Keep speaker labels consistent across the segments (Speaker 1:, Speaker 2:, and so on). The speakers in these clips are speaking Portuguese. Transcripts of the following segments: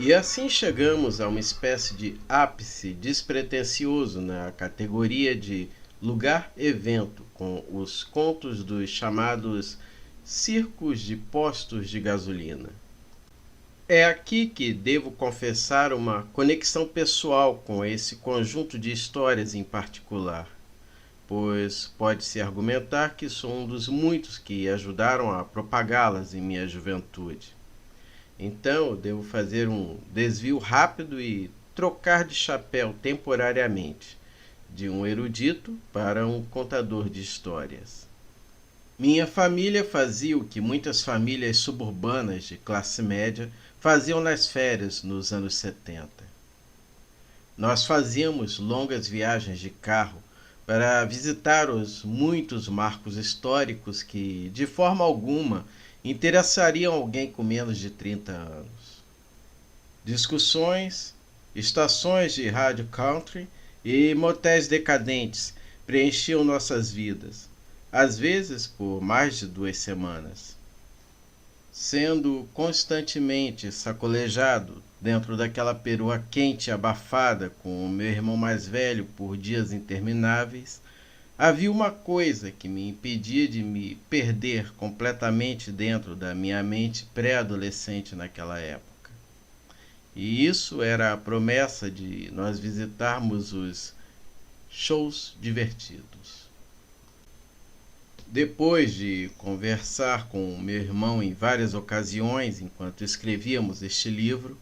Speaker 1: E assim chegamos a uma espécie de ápice despretensioso na categoria de lugar-evento, com os contos dos chamados circos de postos de gasolina. É aqui que devo confessar uma conexão pessoal com esse conjunto de histórias em particular, pois pode-se argumentar que sou um dos muitos que ajudaram a propagá-las em minha juventude. Então, eu devo fazer um desvio rápido e trocar de chapéu temporariamente, de um erudito para um contador de histórias. Minha família fazia o que muitas famílias suburbanas de classe média faziam nas férias nos anos 70. Nós fazíamos longas viagens de carro para visitar os muitos marcos históricos que, de forma alguma, interessariam alguém com menos de 30 anos. Discussões, estações de rádio country e motéis decadentes preenchiam nossas vidas, às vezes por mais de 2 semanas. Sendo constantemente sacolejado dentro daquela perua quente e abafada com o meu irmão mais velho por dias intermináveis, havia uma coisa que me impedia de me perder completamente dentro da minha mente pré-adolescente naquela época. E isso era a promessa de nós visitarmos os shows divertidos. Depois de conversar com meu irmão em várias ocasiões enquanto escrevíamos este livro,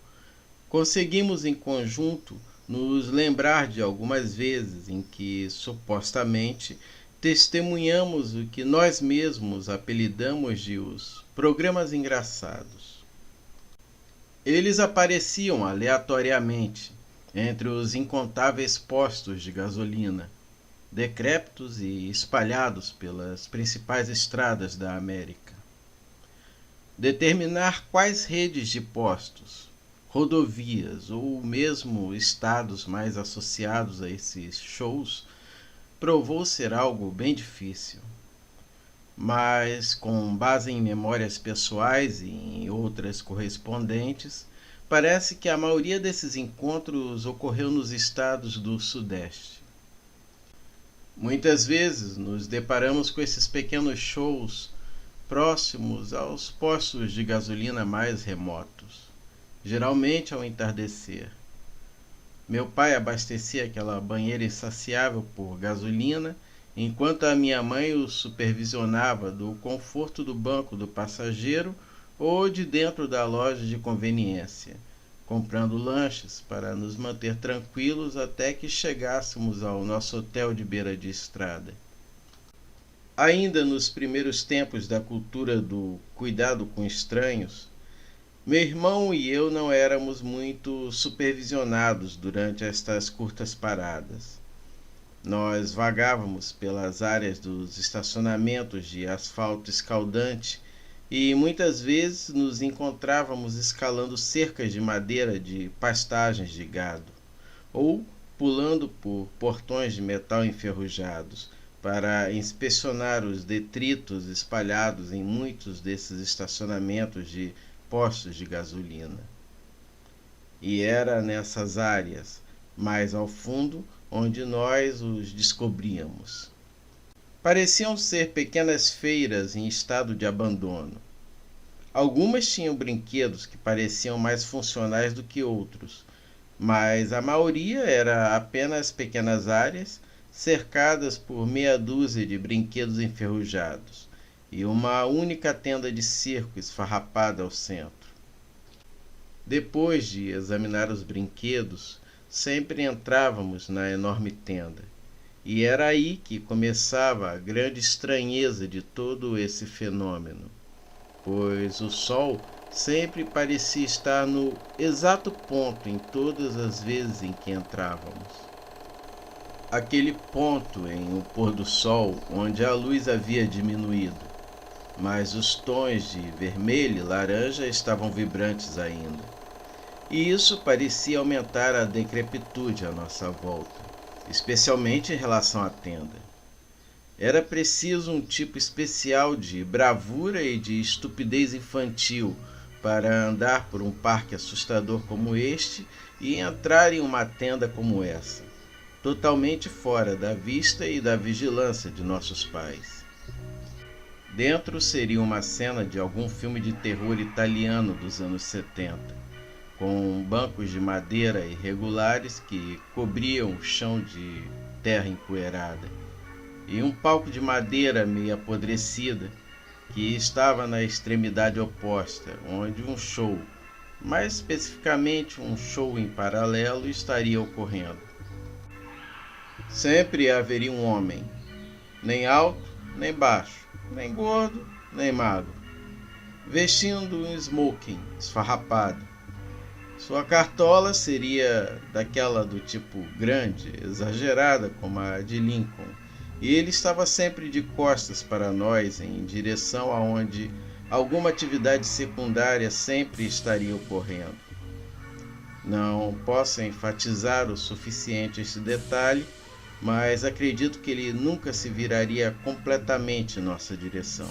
Speaker 1: conseguimos em conjunto nos lembrar de algumas vezes em que, supostamente, testemunhamos o que nós mesmos apelidamos de os programas engraçados. Eles apareciam aleatoriamente entre os incontáveis postos de gasolina, decrépitos e espalhados pelas principais estradas da América. Determinar quais redes de postos, rodovias ou mesmo estados mais associados a esses shows provou ser algo bem difícil. Mas, com base em memórias pessoais e em outras correspondentes, parece que a maioria desses encontros ocorreu nos estados do Sudeste. Muitas vezes nos deparamos com esses pequenos shows próximos aos postos de gasolina mais remotos, geralmente ao entardecer. Meu pai abastecia aquela banheira insaciável por gasolina, enquanto a minha mãe o supervisionava do conforto do banco do passageiro ou de dentro da loja de conveniência, comprando lanches para nos manter tranquilos até que chegássemos ao nosso hotel de beira de estrada. Ainda nos primeiros tempos da cultura do cuidado com estranhos, meu irmão e eu não éramos muito supervisionados durante estas curtas paradas. Nós vagávamos pelas áreas dos estacionamentos de asfalto escaldante e muitas vezes nos encontrávamos escalando cercas de madeira de pastagens de gado, ou pulando por portões de metal enferrujados para inspecionar os detritos espalhados em muitos desses estacionamentos de postos de gasolina. E era nessas áreas, mais ao fundo, onde nós os descobríamos. Pareciam ser pequenas feiras em estado de abandono. Algumas tinham brinquedos que pareciam mais funcionais do que outros, mas a maioria era apenas pequenas áreas cercadas por meia dúzia de brinquedos enferrujados e uma única tenda de circo esfarrapada ao centro. Depois de examinar os brinquedos, sempre entrávamos na enorme tenda, e era aí que começava a grande estranheza de todo esse fenômeno, pois o sol sempre parecia estar no exato ponto em todas as vezes em que entrávamos. Aquele ponto em um pôr do sol onde a luz havia diminuído, mas os tons de vermelho e laranja estavam vibrantes ainda. E isso parecia aumentar a decrepitude à nossa volta, especialmente em relação à tenda. Era preciso um tipo especial de bravura e de estupidez infantil para andar por um parque assustador como este e entrar em uma tenda como essa, totalmente fora da vista e da vigilância de nossos pais. Dentro seria uma cena de algum filme de terror italiano dos anos 70, com bancos de madeira irregulares que cobriam o chão de terra empoeirada, e um palco de madeira meio apodrecida que estava na extremidade oposta, onde um show, mais especificamente um show em paralelo, estaria ocorrendo. Sempre haveria um homem, nem alto, nem baixo, nem gordo, nem magro, vestindo um smoking esfarrapado. Sua cartola seria daquela do tipo grande, exagerada como a de Lincoln, e ele estava sempre de costas para nós, em direção aonde alguma atividade secundária sempre estaria ocorrendo. Não posso enfatizar o suficiente esse detalhe, mas acredito que ele nunca se viraria completamente em nossa direção.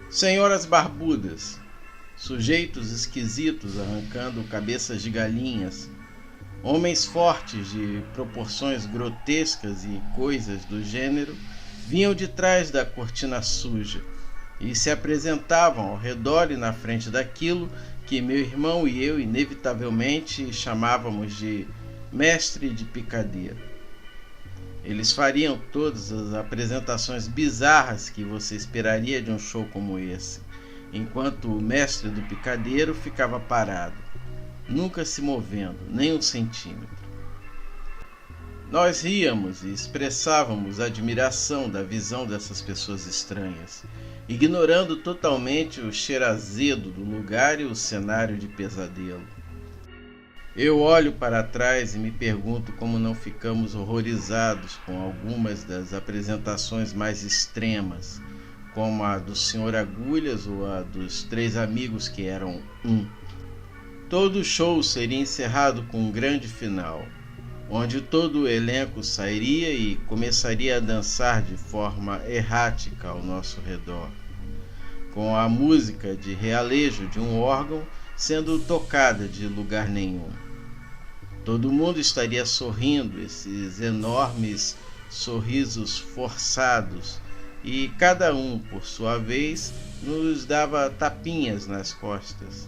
Speaker 1: Senhoras barbudas, sujeitos esquisitos arrancando cabeças de galinhas, homens fortes de proporções grotescas e coisas do gênero vinham de trás da cortina suja e se apresentavam ao redor e na frente daquilo que meu irmão e eu inevitavelmente chamávamos de mestre de picadeiro. Eles fariam todas as apresentações bizarras que você esperaria de um show como esse, enquanto o mestre do picadeiro ficava parado, nunca se movendo, nem um centímetro. Nós ríamos e expressávamos admiração da visão dessas pessoas estranhas, ignorando totalmente o cheiro azedo do lugar e o cenário de pesadelo. Eu olho para trás e me pergunto como não ficamos horrorizados com algumas das apresentações mais extremas, como a do Sr. Agulhas ou a dos três amigos que eram um. Todo o show seria encerrado com um grande final, onde todo o elenco sairia e começaria a dançar de forma errática ao nosso redor, com a música de realejo de um órgão sendo tocada de lugar nenhum. Todo mundo estaria sorrindo, esses enormes sorrisos forçados, e cada um, por sua vez, nos dava tapinhas nas costas.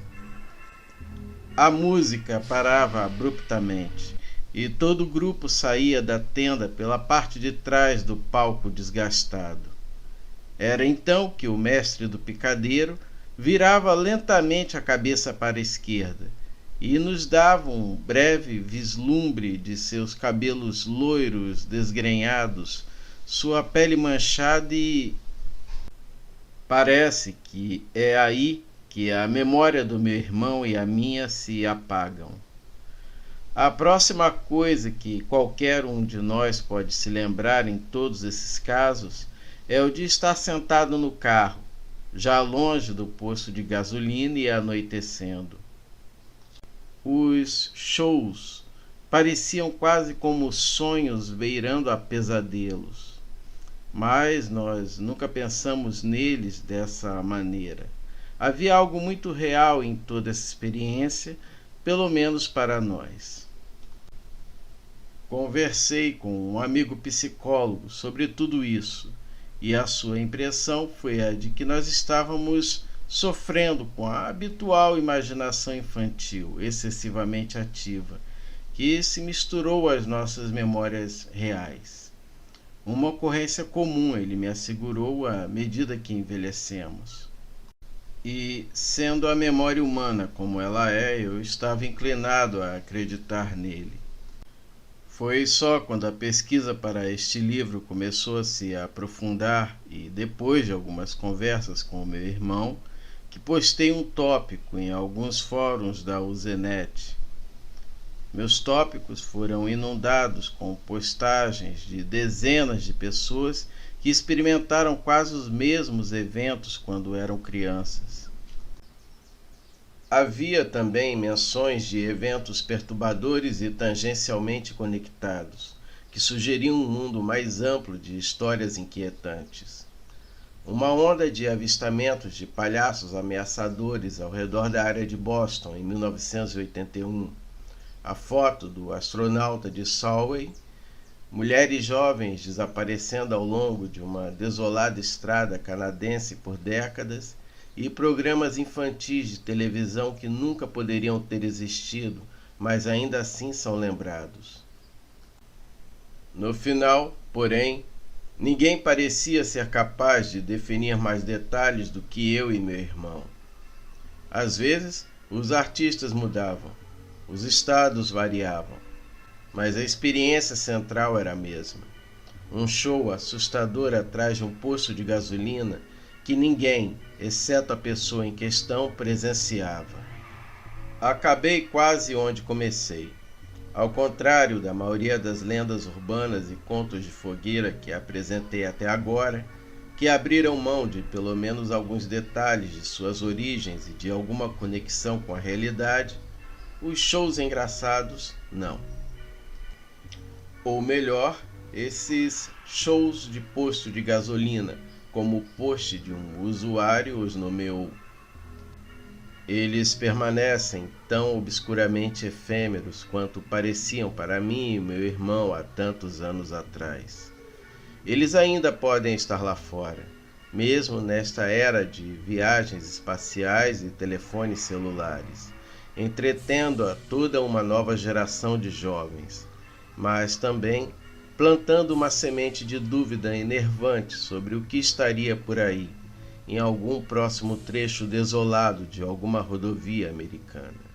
Speaker 1: A música parava abruptamente, e todo o grupo saía da tenda pela parte de trás do palco desgastado. Era então que o mestre do picadeiro virava lentamente a cabeça para a esquerda e nos dava um breve vislumbre de seus cabelos loiros desgrenhados, sua pele manchada e... Parece que é aí que a memória do meu irmão e a minha se apagam. A próxima coisa que qualquer um de nós pode se lembrar em todos esses casos é o de estar sentado no carro, já longe do posto de gasolina e anoitecendo. Os shows pareciam quase como sonhos beirando a pesadelos, mas nós nunca pensamos neles dessa maneira. Havia algo muito real em toda essa experiência, pelo menos para nós. Conversei com um amigo psicólogo sobre tudo isso, e a sua impressão foi a de que nós estávamos sofrendo com a habitual imaginação infantil, excessivamente ativa, que se misturou às nossas memórias reais. Uma ocorrência comum, ele me assegurou, à medida que envelhecemos. E, sendo a memória humana como ela é, eu estava inclinado a acreditar nele. Foi só quando a pesquisa para este livro começou a se aprofundar e depois de algumas conversas com o meu irmão, que postei um tópico em alguns fóruns da Usenet. Meus tópicos foram inundados com postagens de dezenas de pessoas que experimentaram quase os mesmos eventos quando eram crianças. Havia também menções de eventos perturbadores e tangencialmente conectados, que sugeriam um mundo mais amplo de histórias inquietantes. Uma onda de avistamentos de palhaços ameaçadores ao redor da área de Boston em 1981. A foto do astronauta de Solway, mulheres jovens desaparecendo ao longo de uma desolada estrada canadense por décadas e programas infantis de televisão que nunca poderiam ter existido, mas ainda assim são lembrados. No final, porém, ninguém parecia ser capaz de definir mais detalhes do que eu e meu irmão. Às vezes, os artistas mudavam, os estados variavam, mas a experiência central era a mesma. Um show assustador atrás de um poço de gasolina que ninguém, exceto a pessoa em questão, presenciava. Acabei quase onde comecei. Ao contrário da maioria das lendas urbanas e contos de fogueira que apresentei até agora, que abriram mão de pelo menos alguns detalhes de suas origens e de alguma conexão com a realidade, os shows engraçados não. Ou melhor, esses shows de posto de gasolina, como o post de um usuário os nomeou. Eles permanecem tão obscuramente efêmeros quanto pareciam para mim e meu irmão há tantos anos atrás. Eles ainda podem estar lá fora, mesmo nesta era de viagens espaciais e telefones celulares, entretendo a toda uma nova geração de jovens, mas também plantando uma semente de dúvida enervante sobre o que estaria por aí, em algum próximo trecho desolado de alguma rodovia americana.